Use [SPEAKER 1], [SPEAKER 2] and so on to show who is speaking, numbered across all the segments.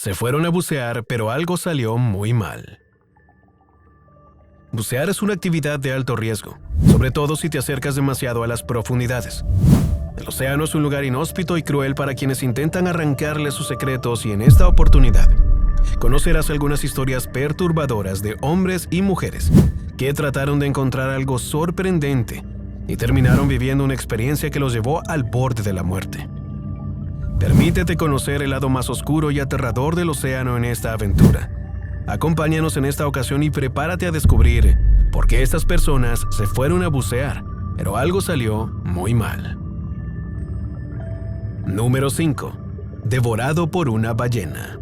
[SPEAKER 1] Se fueron a bucear, pero algo salió muy mal. Bucear es una actividad de alto riesgo, sobre todo si te acercas demasiado a las profundidades. El océano es un lugar inhóspito y cruel para quienes intentan arrancarle sus secretos, y en esta oportunidad conocerás algunas historias perturbadoras de hombres y mujeres que trataron de encontrar algo sorprendente y terminaron viviendo una experiencia que los llevó al borde de la muerte. Permítete conocer el lado más oscuro y aterrador del océano en esta aventura. Acompáñanos en esta ocasión y prepárate a descubrir por qué estas personas se fueron a bucear, pero algo salió muy mal. Número 5. Devorado por una ballena.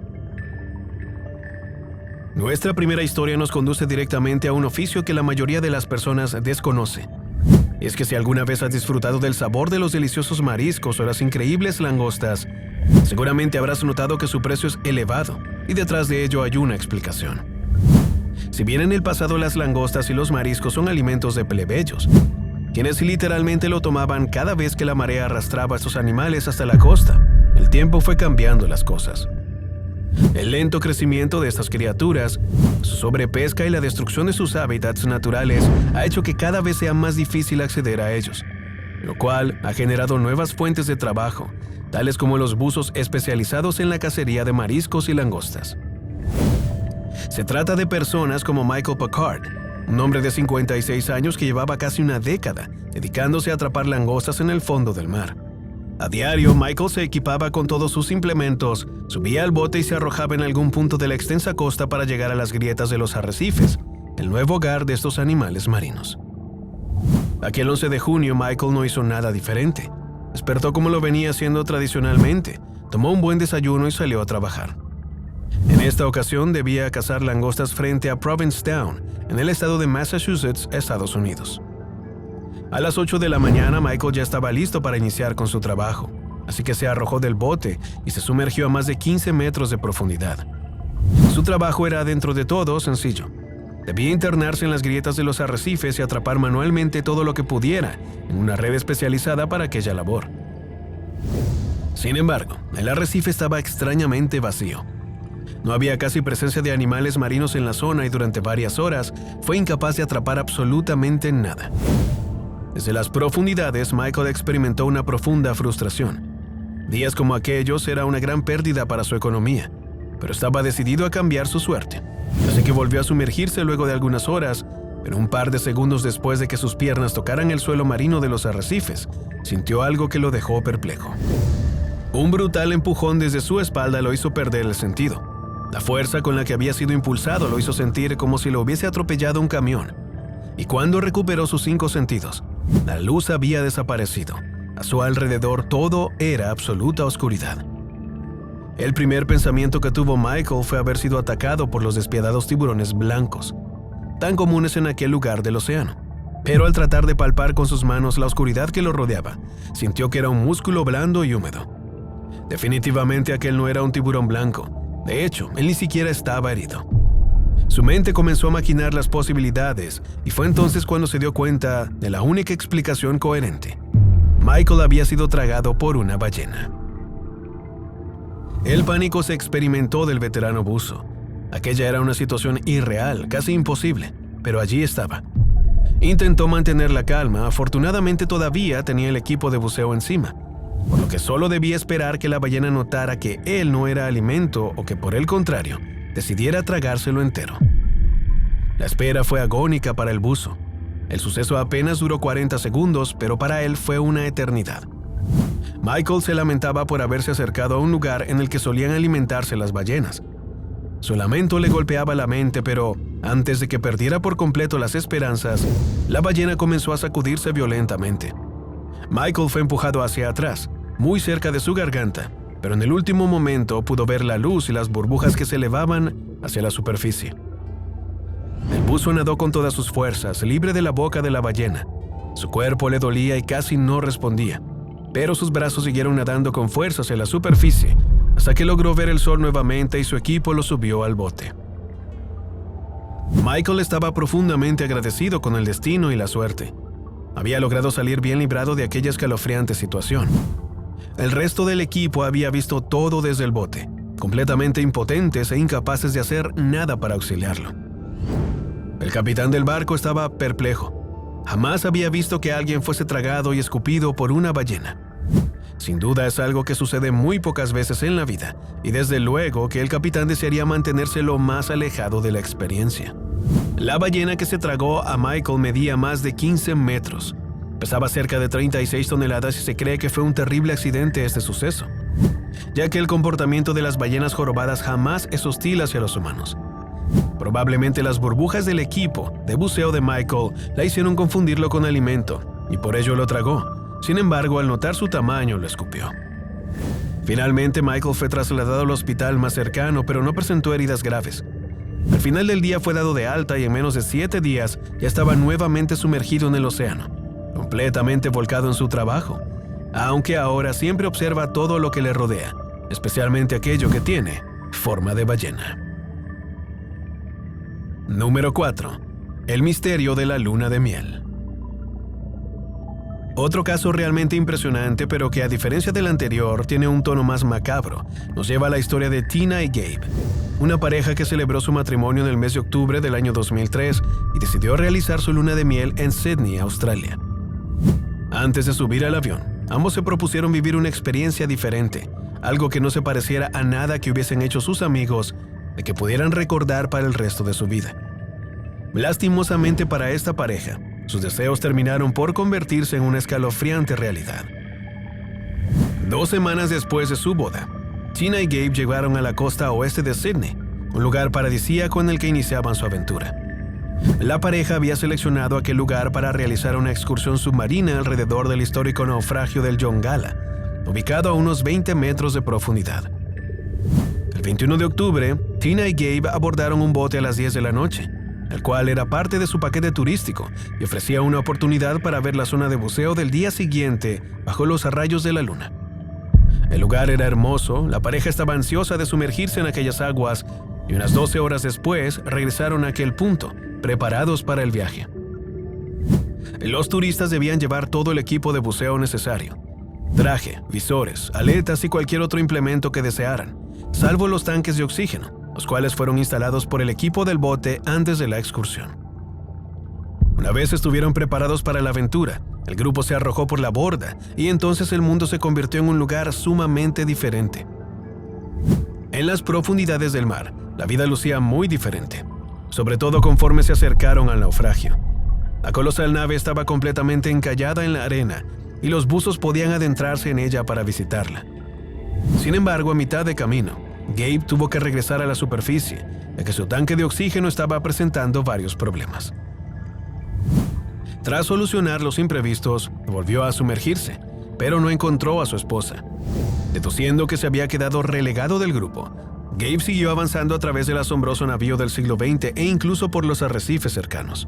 [SPEAKER 1] Nuestra primera historia nos conduce directamente a un oficio que la mayoría de las personas desconoce. Es que si alguna vez has disfrutado del sabor de los deliciosos mariscos o las increíbles langostas, seguramente habrás notado que su precio es elevado, y detrás de ello hay una explicación. Si bien en el pasado las langostas y los mariscos son alimentos de plebeyos, quienes literalmente lo tomaban cada vez que la marea arrastraba a estos animales hasta la costa, el tiempo fue cambiando las cosas. El lento crecimiento de estas criaturas, su sobrepesca y la destrucción de sus hábitats naturales ha hecho que cada vez sea más difícil acceder a ellos, lo cual ha generado nuevas fuentes de trabajo, tales como los buzos especializados en la cacería de mariscos y langostas. Se trata de personas como Michael Packard, un hombre de 56 años que llevaba casi una década dedicándose a atrapar langostas en el fondo del mar. A diario, Michael se equipaba con todos sus implementos, subía al bote y se arrojaba en algún punto de la extensa costa para llegar a las grietas de los arrecifes, el nuevo hogar de estos animales marinos. Aquel 11 de junio, Michael no hizo nada diferente. Despertó como lo venía haciendo tradicionalmente, tomó un buen desayuno y salió a trabajar. En esta ocasión debía cazar langostas frente a Provincetown, en el estado de Massachusetts, Estados Unidos. A las 8 de la mañana, Michael ya estaba listo para iniciar con su trabajo, así que se arrojó del bote y se sumergió a más de 15 metros de profundidad. Su trabajo era, dentro de todo, sencillo. Debía internarse en las grietas de los arrecifes y atrapar manualmente todo lo que pudiera en una red especializada para aquella labor. Sin embargo, el arrecife estaba extrañamente vacío. No había casi presencia de animales marinos en la zona y durante varias horas fue incapaz de atrapar absolutamente nada. Desde las profundidades, Michael experimentó una profunda frustración. Días como aquellos era una gran pérdida para su economía, pero estaba decidido a cambiar su suerte. Así que volvió a sumergirse luego de algunas horas, pero un par de segundos después de que sus piernas tocaran el suelo marino de los arrecifes, sintió algo que lo dejó perplejo. Un brutal empujón desde su espalda lo hizo perder el sentido. La fuerza con la que había sido impulsado lo hizo sentir como si lo hubiese atropellado un camión. Y cuando recuperó sus 5 sentidos, la luz había desaparecido. A su alrededor todo era absoluta oscuridad. El primer pensamiento que tuvo Michael fue haber sido atacado por los despiadados tiburones blancos, tan comunes en aquel lugar del océano. Pero al tratar de palpar con sus manos la oscuridad que lo rodeaba, sintió que era un músculo blando y húmedo. Definitivamente aquel no era un tiburón blanco. De hecho, él ni siquiera estaba herido. Su mente comenzó a maquinar las posibilidades y fue entonces cuando se dio cuenta de la única explicación coherente. Michael había sido tragado por una ballena. El pánico se experimentó del veterano buzo. Aquella era una situación irreal, casi imposible, pero allí estaba. Intentó mantener la calma, afortunadamente todavía tenía el equipo de buceo encima, por lo que solo debía esperar que la ballena notara que él no era alimento o que por el contrario, decidiera tragárselo entero. La espera fue agónica para el buzo. El suceso apenas duró 40 segundos, pero para él fue una eternidad. Michael se lamentaba por haberse acercado a un lugar en el que solían alimentarse las ballenas. Su lamento le golpeaba la mente, pero antes de que perdiera por completo las esperanzas, la ballena comenzó a sacudirse violentamente. Michael fue empujado hacia atrás, muy cerca de su garganta, pero en el último momento pudo ver la luz y las burbujas que se elevaban hacia la superficie. El buzo nadó con todas sus fuerzas, libre de la boca de la ballena. Su cuerpo le dolía y casi no respondía, pero sus brazos siguieron nadando con fuerza hacia la superficie, hasta que logró ver el sol nuevamente y su equipo lo subió al bote. Michael estaba profundamente agradecido con el destino y la suerte. Había logrado salir bien librado de aquella escalofriante situación. El resto del equipo había visto todo desde el bote, completamente impotentes e incapaces de hacer nada para auxiliarlo. El capitán del barco estaba perplejo. Jamás había visto que alguien fuese tragado y escupido por una ballena. Sin duda es algo que sucede muy pocas veces en la vida, y desde luego que el capitán desearía mantenerse lo más alejado de la experiencia. La ballena que se tragó a Michael medía más de 15 metros. Pesaba cerca de 36 toneladas y se cree que fue un terrible accidente este suceso, ya que el comportamiento de las ballenas jorobadas jamás es hostil hacia los humanos. Probablemente las burbujas del equipo de buceo de Michael la hicieron confundirlo con alimento, y por ello lo tragó. Sin embargo, al notar su tamaño, lo escupió. Finalmente, Michael fue trasladado al hospital más cercano, pero no presentó heridas graves. Al final del día fue dado de alta y en menos de 7 días ya estaba nuevamente sumergido en el océano, completamente volcado en su trabajo, aunque ahora siempre observa todo lo que le rodea, especialmente aquello que tiene forma de ballena. Número 4. El misterio de la luna de miel. Otro caso realmente impresionante, pero que a diferencia del anterior tiene un tono más macabro, nos lleva a la historia de Tina y Gabe, una pareja que celebró su matrimonio en el mes de octubre del año 2003 y decidió realizar su luna de miel en Sydney, Australia. Antes de subir al avión, ambos se propusieron vivir una experiencia diferente, algo que no se pareciera a nada que hubiesen hecho sus amigos, de que pudieran recordar para el resto de su vida. Lastimosamente para esta pareja, sus deseos terminaron por convertirse en una escalofriante realidad. 2 semanas después de su boda, Tina y Gabe llegaron a la costa oeste de Sydney, un lugar paradisíaco en el que iniciaban su aventura. La pareja había seleccionado aquel lugar para realizar una excursión submarina alrededor del histórico naufragio del John Gala, ubicado a unos 20 metros de profundidad. El 21 de octubre, Tina y Gabe abordaron un bote a las 10 de la noche, el cual era parte de su paquete turístico y ofrecía una oportunidad para ver la zona de buceo del día siguiente bajo los rayos de la luna. El lugar era hermoso, la pareja estaba ansiosa de sumergirse en aquellas aguas y unas 12 horas después regresaron a aquel punto, preparados para el viaje. Los turistas debían llevar todo el equipo de buceo necesario: traje, visores, aletas y cualquier otro implemento que desearan, salvo los tanques de oxígeno, los cuales fueron instalados por el equipo del bote antes de la excursión. Una vez estuvieron preparados para la aventura, el grupo se arrojó por la borda y entonces el mundo se convirtió en un lugar sumamente diferente. En las profundidades del mar, la vida lucía muy diferente, sobre todo conforme se acercaron al naufragio. La colosal nave estaba completamente encallada en la arena y los buzos podían adentrarse en ella para visitarla. Sin embargo, a mitad de camino, Gabe tuvo que regresar a la superficie, ya que su tanque de oxígeno estaba presentando varios problemas. Tras solucionar los imprevistos, volvió a sumergirse, pero no encontró a su esposa. Deduciendo que se había quedado relegado del grupo, Gabe siguió avanzando a través del asombroso navío del siglo XX e incluso por los arrecifes cercanos.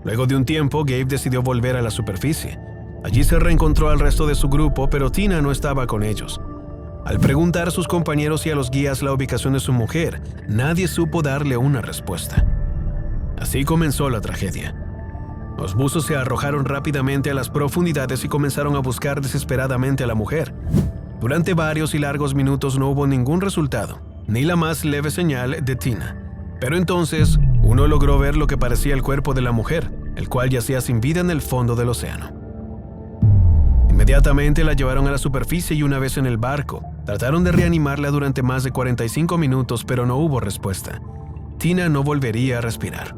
[SPEAKER 1] Luego de un tiempo, Gabe decidió volver a la superficie. Allí se reencontró al resto de su grupo, pero Tina no estaba con ellos. Al preguntar a sus compañeros y a los guías la ubicación de su mujer, nadie supo darle una respuesta. Así comenzó la tragedia. Los buzos se arrojaron rápidamente a las profundidades y comenzaron a buscar desesperadamente a la mujer. Durante varios y largos minutos no hubo ningún resultado, ni la más leve señal de Tina. Pero entonces, uno logró ver lo que parecía el cuerpo de la mujer, el cual yacía sin vida en el fondo del océano. Inmediatamente la llevaron a la superficie y una vez en el barco, trataron de reanimarla durante más de 45 minutos, pero no hubo respuesta. Tina no volvería a respirar.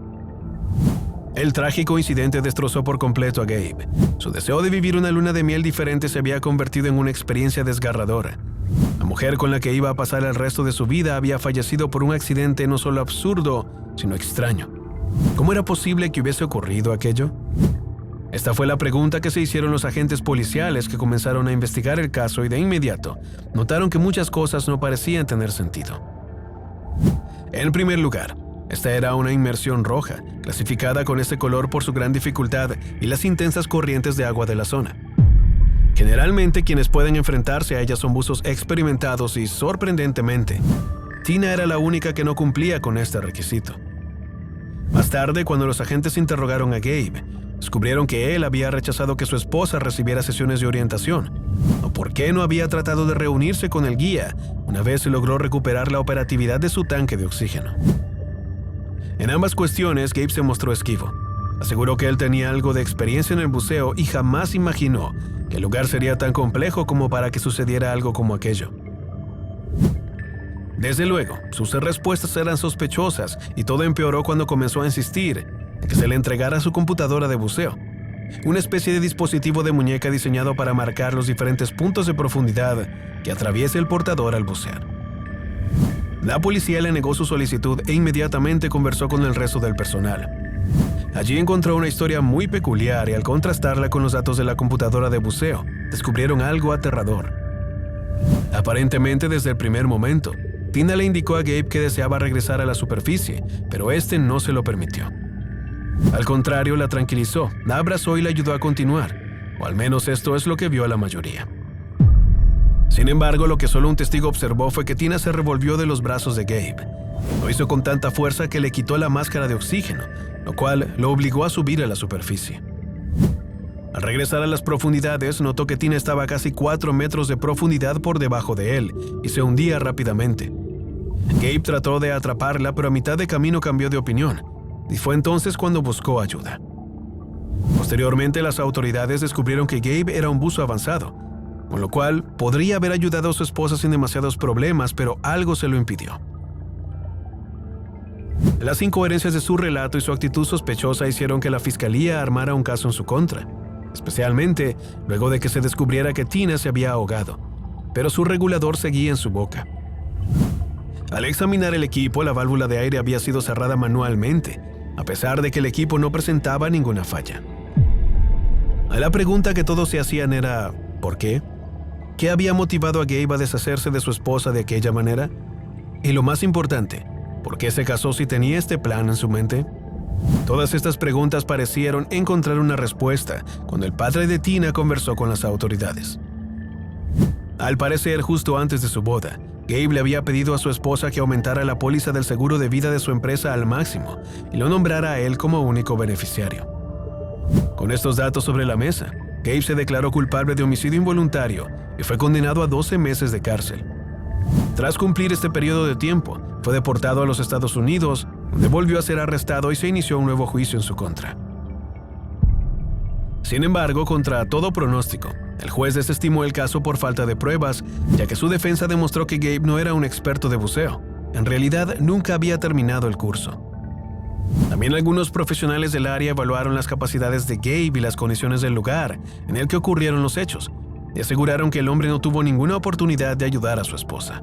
[SPEAKER 1] El trágico incidente destrozó por completo a Gabe. Su deseo de vivir una luna de miel diferente se había convertido en una experiencia desgarradora. La mujer con la que iba a pasar el resto de su vida había fallecido por un accidente no solo absurdo, sino extraño. ¿Cómo era posible que hubiese ocurrido aquello? Esta fue la pregunta que se hicieron los agentes policiales, que comenzaron a investigar el caso y de inmediato notaron que muchas cosas no parecían tener sentido. En primer lugar, esta era una inmersión roja, clasificada con este color por su gran dificultad y las intensas corrientes de agua de la zona. Generalmente quienes pueden enfrentarse a ellas son buzos experimentados y, sorprendentemente, Tina era la única que no cumplía con este requisito. Más tarde, cuando los agentes interrogaron a Gabe, Descubrieron que él había rechazado que su esposa recibiera sesiones de orientación, o por qué no había tratado de reunirse con el guía una vez se logró recuperar la operatividad de su tanque de oxígeno. En ambas cuestiones, Gabe se mostró esquivo. Aseguró que él tenía algo de experiencia en el buceo y jamás imaginó que el lugar sería tan complejo como para que sucediera algo como aquello. Desde luego, sus respuestas eran sospechosas y todo empeoró cuando comenzó a insistir en que se le entregara su computadora de buceo, una especie de dispositivo de muñeca diseñado para marcar los diferentes puntos de profundidad que atraviesa el portador al bucear. La policía le negó su solicitud e inmediatamente conversó con el resto del personal. Allí encontró una historia muy peculiar y al contrastarla con los datos de la computadora de buceo, descubrieron algo aterrador. Aparentemente desde el primer momento, Tina le indicó a Gabe que deseaba regresar a la superficie, pero este no se lo permitió. Al contrario, la tranquilizó, la abrazó y la ayudó a continuar, o al menos esto es lo que vio la mayoría. Sin embargo, lo que solo un testigo observó fue que Tina se revolvió de los brazos de Gabe. Lo hizo con tanta fuerza que le quitó la máscara de oxígeno, lo cual lo obligó a subir a la superficie. Al regresar a las profundidades, notó que Tina estaba a casi 4 metros de profundidad por debajo de él y se hundía rápidamente. Gabe trató de atraparla, pero a mitad de camino cambió de opinión, y fue entonces cuando buscó ayuda. Posteriormente, las autoridades descubrieron que Gabe era un buzo avanzado, con lo cual podría haber ayudado a su esposa sin demasiados problemas, pero algo se lo impidió. Las incoherencias de su relato y su actitud sospechosa hicieron que la fiscalía armara un caso en su contra, especialmente luego de que se descubriera que Tina se había ahogado, pero su regulador seguía en su boca. Al examinar el equipo, la válvula de aire había sido cerrada manualmente, a pesar de que el equipo no presentaba ninguna falla. La pregunta que todos se hacían era ¿por qué? ¿Qué había motivado a Gabe a deshacerse de su esposa de aquella manera? Y lo más importante, ¿por qué se casó si tenía este plan en su mente? Todas estas preguntas parecieron encontrar una respuesta cuando el padre de Tina conversó con las autoridades. Al parecer, justo antes de su boda, Gabe le había pedido a su esposa que aumentara la póliza del seguro de vida de su empresa al máximo y lo nombrara a él como único beneficiario. Con estos datos sobre la mesa, Gabe se declaró culpable de homicidio involuntario y fue condenado a 12 meses de cárcel. Tras cumplir este periodo de tiempo, fue deportado a los Estados Unidos, donde volvió a ser arrestado y se inició un nuevo juicio en su contra. Sin embargo, contra todo pronóstico, el juez desestimó el caso por falta de pruebas, ya que su defensa demostró que Gabe no era un experto de buceo. En realidad, nunca había terminado el curso. También algunos profesionales del área evaluaron las capacidades de Gabe y las condiciones del lugar en el que ocurrieron los hechos, y aseguraron que el hombre no tuvo ninguna oportunidad de ayudar a su esposa.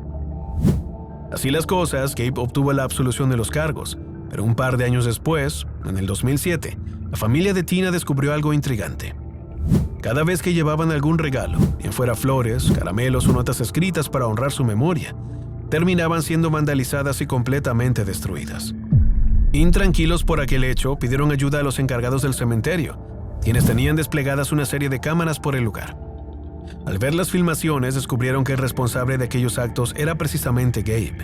[SPEAKER 1] Así las cosas, Gabe obtuvo la absolución de los cargos, pero un par de años después, en el 2007, la familia de Tina descubrió algo intrigante. Cada vez que llevaban algún regalo, bien fuera flores, caramelos o notas escritas para honrar su memoria, terminaban siendo vandalizadas y completamente destruidas. Intranquilos por aquel hecho, pidieron ayuda a los encargados del cementerio, quienes tenían desplegadas una serie de cámaras por el lugar. Al ver las filmaciones, descubrieron que el responsable de aquellos actos era precisamente Gabe.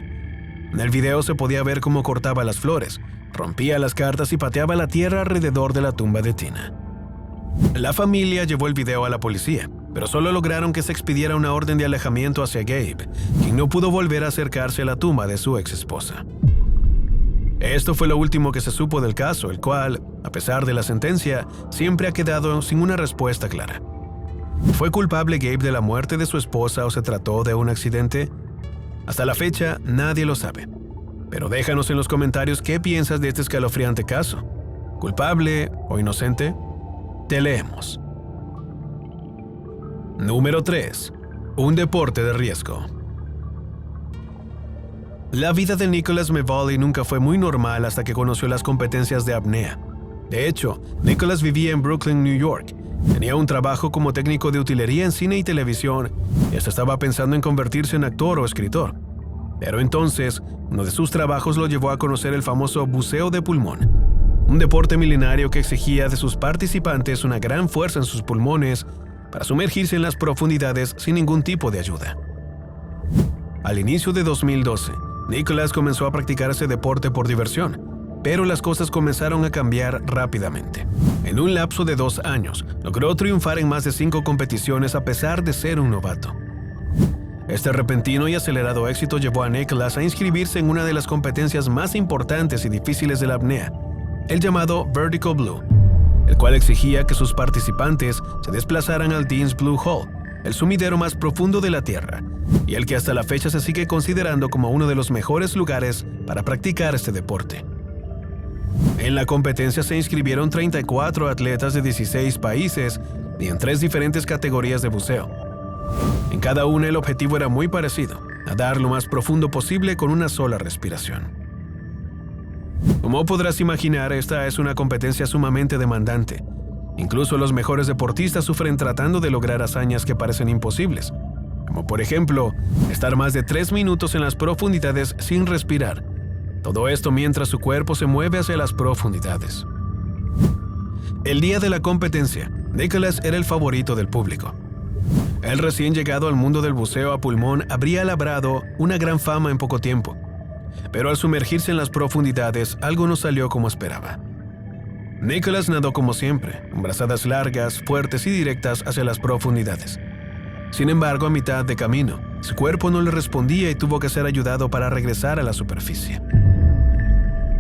[SPEAKER 1] En el video se podía ver cómo cortaba las flores, rompía las cartas y pateaba la tierra alrededor de la tumba de Tina. La familia llevó el video a la policía, pero solo lograron que se expidiera una orden de alejamiento hacia Gabe, quien no pudo volver a acercarse a la tumba de su exesposa. Esto fue lo último que se supo del caso, el cual, a pesar de la sentencia, siempre ha quedado sin una respuesta clara. ¿Fue culpable Gabe de la muerte de su esposa o se trató de un accidente? Hasta la fecha, nadie lo sabe. Pero déjanos en los comentarios qué piensas de este escalofriante caso. ¿Culpable o inocente? Te leemos. Número 3. Un deporte de riesgo. La vida de Nicholas Mevalli nunca fue muy normal hasta que conoció las competencias de apnea. De hecho, Nicholas vivía en Brooklyn, New York. Tenía un trabajo como técnico de utilería en cine y televisión y hasta estaba pensando en convertirse en actor o escritor. Pero entonces, uno de sus trabajos lo llevó a conocer el famoso buceo de pulmón, un deporte milenario que exigía de sus participantes una gran fuerza en sus pulmones para sumergirse en las profundidades sin ningún tipo de ayuda. Al inicio de 2012, Nicholas comenzó a practicar ese deporte por diversión, pero las cosas comenzaron a cambiar rápidamente. En un lapso de 2 años, logró triunfar en más de 5 competiciones a pesar de ser un novato. Este repentino y acelerado éxito llevó a Nicholas a inscribirse en una de las competencias más importantes y difíciles de la apnea, el llamado Vertical Blue, el cual exigía que sus participantes se desplazaran al Dean's Blue Hole, el sumidero más profundo de la Tierra, y el que hasta la fecha se sigue considerando como uno de los mejores lugares para practicar este deporte. En la competencia se inscribieron 34 atletas de 16 países y en 3 diferentes categorías de buceo. En cada una el objetivo era muy parecido: nadar lo más profundo posible con una sola respiración. Como podrás imaginar, esta es una competencia sumamente demandante. Incluso los mejores deportistas sufren tratando de lograr hazañas que parecen imposibles, como por ejemplo, estar más de 3 minutos en las profundidades sin respirar. Todo esto mientras su cuerpo se mueve hacia las profundidades. El día de la competencia, Nicholas era el favorito del público. El recién llegado al mundo del buceo a pulmón habría labrado una gran fama en poco tiempo, pero al sumergirse en las profundidades, algo no salió como esperaba. Nicholas nadó como siempre, con brazadas largas, fuertes y directas hacia las profundidades. Sin embargo, a mitad de camino, su cuerpo no le respondía y tuvo que ser ayudado para regresar a la superficie.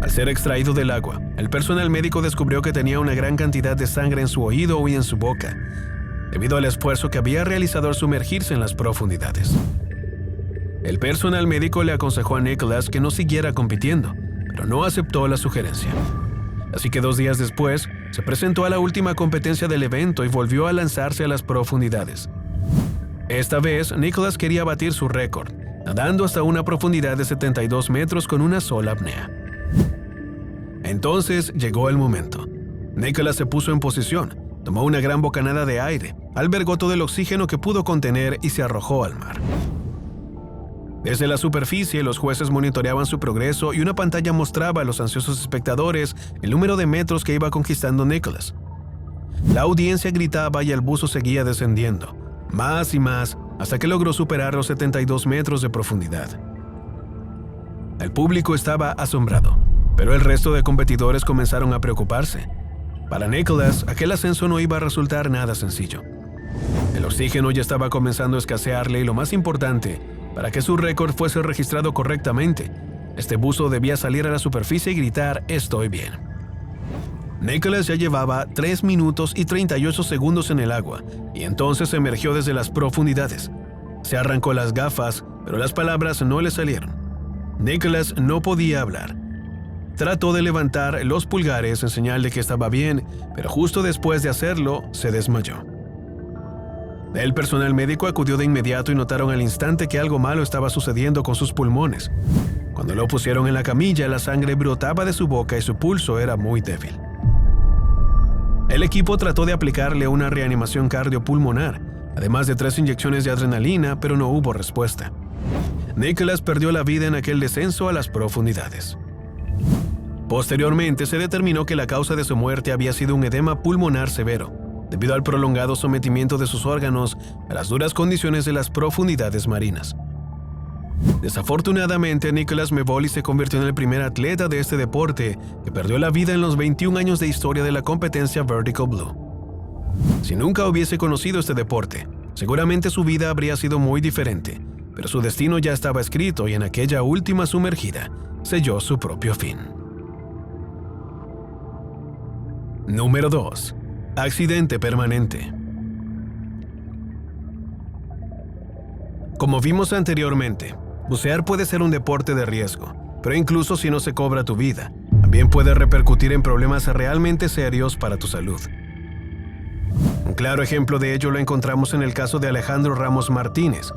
[SPEAKER 1] Al ser extraído del agua, el personal médico descubrió que tenía una gran cantidad de sangre en su oído y en su boca, debido al esfuerzo que había realizado al sumergirse en las profundidades. El personal médico le aconsejó a Nicholas que no siguiera compitiendo, pero no aceptó la sugerencia. Así que 2 días después, se presentó a la última competencia del evento y volvió a lanzarse a las profundidades. Esta vez, Nicholas quería batir su récord, nadando hasta una profundidad de 72 metros con una sola apnea. Entonces llegó el momento. Nicholas se puso en posición, tomó una gran bocanada de aire, albergó todo el oxígeno que pudo contener y se arrojó al mar. Desde la superficie, los jueces monitoreaban su progreso y una pantalla mostraba a los ansiosos espectadores el número de metros que iba conquistando Nicholas. La audiencia gritaba y el buzo seguía descendiendo, más y más, hasta que logró superar los 72 metros de profundidad. El público estaba asombrado, pero el resto de competidores comenzaron a preocuparse. Para Nicholas, aquel ascenso no iba a resultar nada sencillo. El oxígeno ya estaba comenzando a escasearle y lo más importante, para que su récord fuese registrado correctamente, este buzo debía salir a la superficie y gritar «Estoy bien». Nicholas ya llevaba 3 minutos y 38 segundos en el agua, y entonces emergió desde las profundidades. Se arrancó las gafas, pero las palabras no le salieron. Nicholas no podía hablar. Trató de levantar los pulgares en señal de que estaba bien, pero justo después de hacerlo, se desmayó. El personal médico acudió de inmediato y notaron al instante que algo malo estaba sucediendo con sus pulmones. Cuando lo pusieron en la camilla, la sangre brotaba de su boca y su pulso era muy débil. El equipo trató de aplicarle una reanimación cardiopulmonar, además de 3 inyecciones de adrenalina, pero no hubo respuesta. Nicholas perdió la vida en aquel descenso a las profundidades. Posteriormente se determinó que la causa de su muerte había sido un edema pulmonar severo, debido al prolongado sometimiento de sus órganos a las duras condiciones de las profundidades marinas. Desafortunadamente, Nicholas Mevoli se convirtió en el primer atleta de este deporte que perdió la vida en los 21 años de historia de la competencia Vertical Blue. Si nunca hubiese conocido este deporte, seguramente su vida habría sido muy diferente, pero su destino ya estaba escrito y en aquella última sumergida selló su propio fin. Número 2. Accidente permanente. Como vimos anteriormente, bucear puede ser un deporte de riesgo, pero incluso si no se cobra tu vida, también puede repercutir en problemas realmente serios para tu salud. Un claro ejemplo de ello lo encontramos en el caso de Alejandro Ramos Martínez,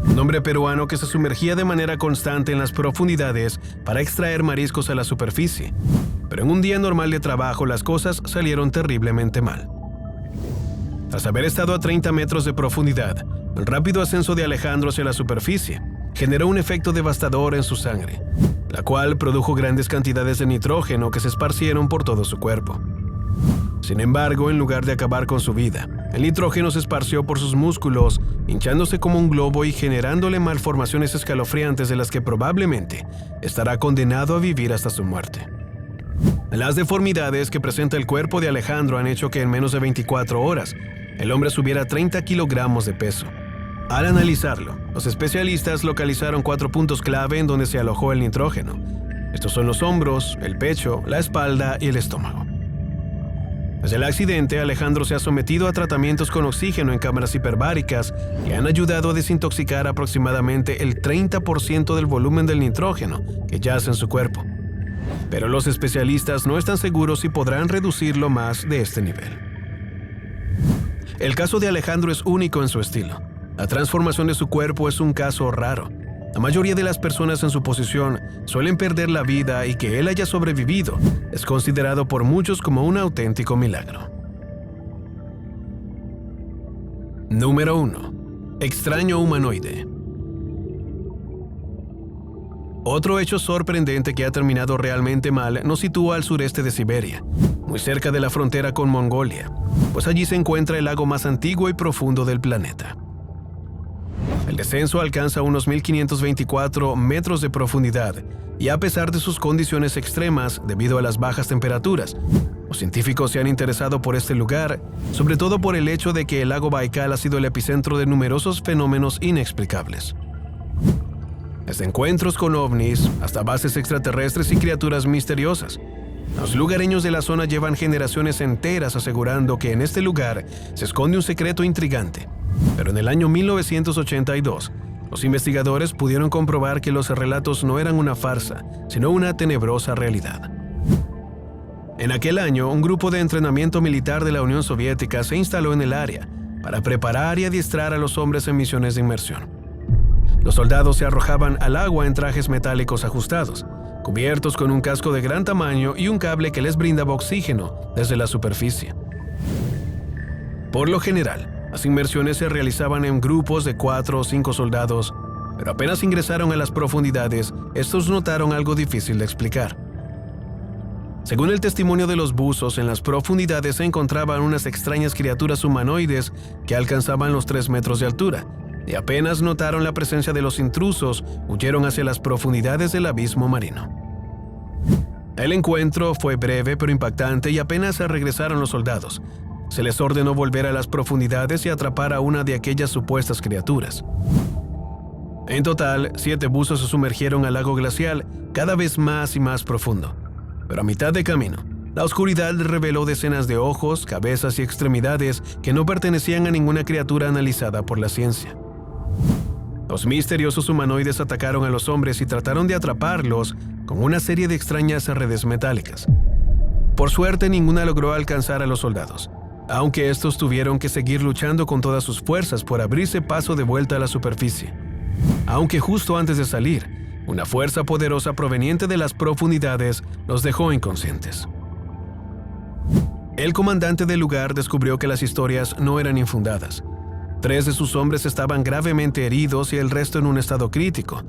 [SPEAKER 1] un hombre peruano que se sumergía de manera constante en las profundidades para extraer mariscos a la superficie, pero en un día normal de trabajo las cosas salieron terriblemente mal. Tras haber estado a 30 metros de profundidad, el rápido ascenso de Alejandro hacia la superficie generó un efecto devastador en su sangre, la cual produjo grandes cantidades de nitrógeno que se esparcieron por todo su cuerpo. Sin embargo, en lugar de acabar con su vida, el nitrógeno se esparció por sus músculos, hinchándose como un globo y generándole malformaciones escalofriantes de las que probablemente estará condenado a vivir hasta su muerte. Las deformidades que presenta el cuerpo de Alejandro han hecho que en menos de 24 horas el hombre subiera 30 kilogramos de peso. Al analizarlo, los especialistas localizaron 4 puntos clave en donde se alojó el nitrógeno. Estos son los hombros, el pecho, la espalda y el estómago. Desde el accidente, Alejandro se ha sometido a tratamientos con oxígeno en cámaras hiperbáricas que han ayudado a desintoxicar aproximadamente el 30% del volumen del nitrógeno que yace en su cuerpo. Pero los especialistas no están seguros si podrán reducirlo más de este nivel. El caso de Alejandro es único en su estilo. La transformación de su cuerpo es un caso raro. La mayoría de las personas en su posición suelen perder la vida y que él haya sobrevivido es considerado por muchos como un auténtico milagro. Número 1. Extraño humanoide. Otro hecho sorprendente que ha terminado realmente mal nos sitúa al sureste de Siberia, muy cerca de la frontera con Mongolia, pues allí se encuentra el lago más antiguo y profundo del planeta. El descenso alcanza unos 1524 metros de profundidad y a pesar de sus condiciones extremas debido a las bajas temperaturas, los científicos se han interesado por este lugar, sobre todo por el hecho de que el lago Baikal ha sido el epicentro de numerosos fenómenos inexplicables. Desde encuentros con ovnis hasta bases extraterrestres y criaturas misteriosas. Los lugareños de la zona llevan generaciones enteras asegurando que en este lugar se esconde un secreto intrigante. Pero en el año 1982, los investigadores pudieron comprobar que los relatos no eran una farsa, sino una tenebrosa realidad. En aquel año, un grupo de entrenamiento militar de la Unión Soviética se instaló en el área para preparar y adiestrar a los hombres en misiones de inmersión. Los soldados se arrojaban al agua en trajes metálicos ajustados, cubiertos con un casco de gran tamaño y un cable que les brindaba oxígeno desde la superficie. Por lo general, las inmersiones se realizaban en grupos de 4 o 5 soldados, pero apenas ingresaron a las profundidades, estos notaron algo difícil de explicar. Según el testimonio de los buzos, en las profundidades se encontraban unas extrañas criaturas humanoides que alcanzaban los 3 metros de altura, y apenas notaron la presencia de los intrusos, huyeron hacia las profundidades del abismo marino. El encuentro fue breve pero impactante y apenas regresaron los soldados. Se les ordenó volver a las profundidades y atrapar a una de aquellas supuestas criaturas. En total, 7 buzos se sumergieron al lago glacial, cada vez más y más profundo. Pero a mitad de camino, la oscuridad reveló decenas de ojos, cabezas y extremidades que no pertenecían a ninguna criatura analizada por la ciencia. Los misteriosos humanoides atacaron a los hombres y trataron de atraparlos con una serie de extrañas redes metálicas. Por suerte, ninguna logró alcanzar a los soldados, aunque estos tuvieron que seguir luchando con todas sus fuerzas por abrirse paso de vuelta a la superficie. Aunque justo antes de salir, una fuerza poderosa proveniente de las profundidades los dejó inconscientes. El comandante del lugar descubrió que las historias no eran infundadas. 3 de sus hombres estaban gravemente heridos y el resto en un estado crítico,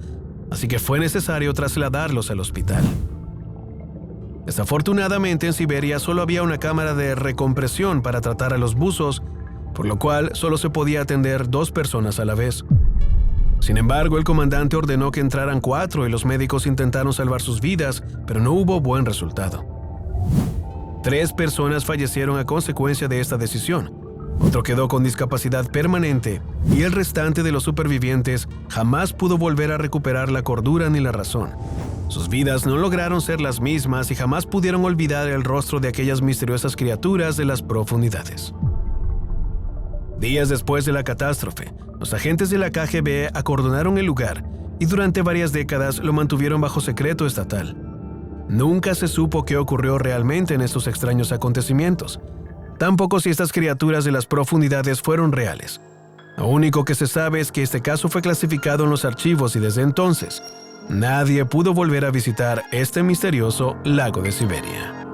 [SPEAKER 1] así que fue necesario trasladarlos al hospital. Desafortunadamente, en Siberia solo había una cámara de recompresión para tratar a los buzos, por lo cual solo se podía atender 2 personas a la vez. Sin embargo, el comandante ordenó que entraran 4 y los médicos intentaron salvar sus vidas, pero no hubo buen resultado. 3 personas fallecieron a consecuencia de esta decisión. Otro quedó con discapacidad permanente y el restante de los supervivientes jamás pudo volver a recuperar la cordura ni la razón. Sus vidas no lograron ser las mismas y jamás pudieron olvidar el rostro de aquellas misteriosas criaturas de las profundidades. Días después de la catástrofe, los agentes de la KGB acordonaron el lugar y durante varias décadas lo mantuvieron bajo secreto estatal. Nunca se supo qué ocurrió realmente en estos extraños acontecimientos. Tampoco si estas criaturas de las profundidades fueron reales. Lo único que se sabe es que este caso fue clasificado en los archivos y desde entonces, nadie pudo volver a visitar este misterioso lago de Siberia.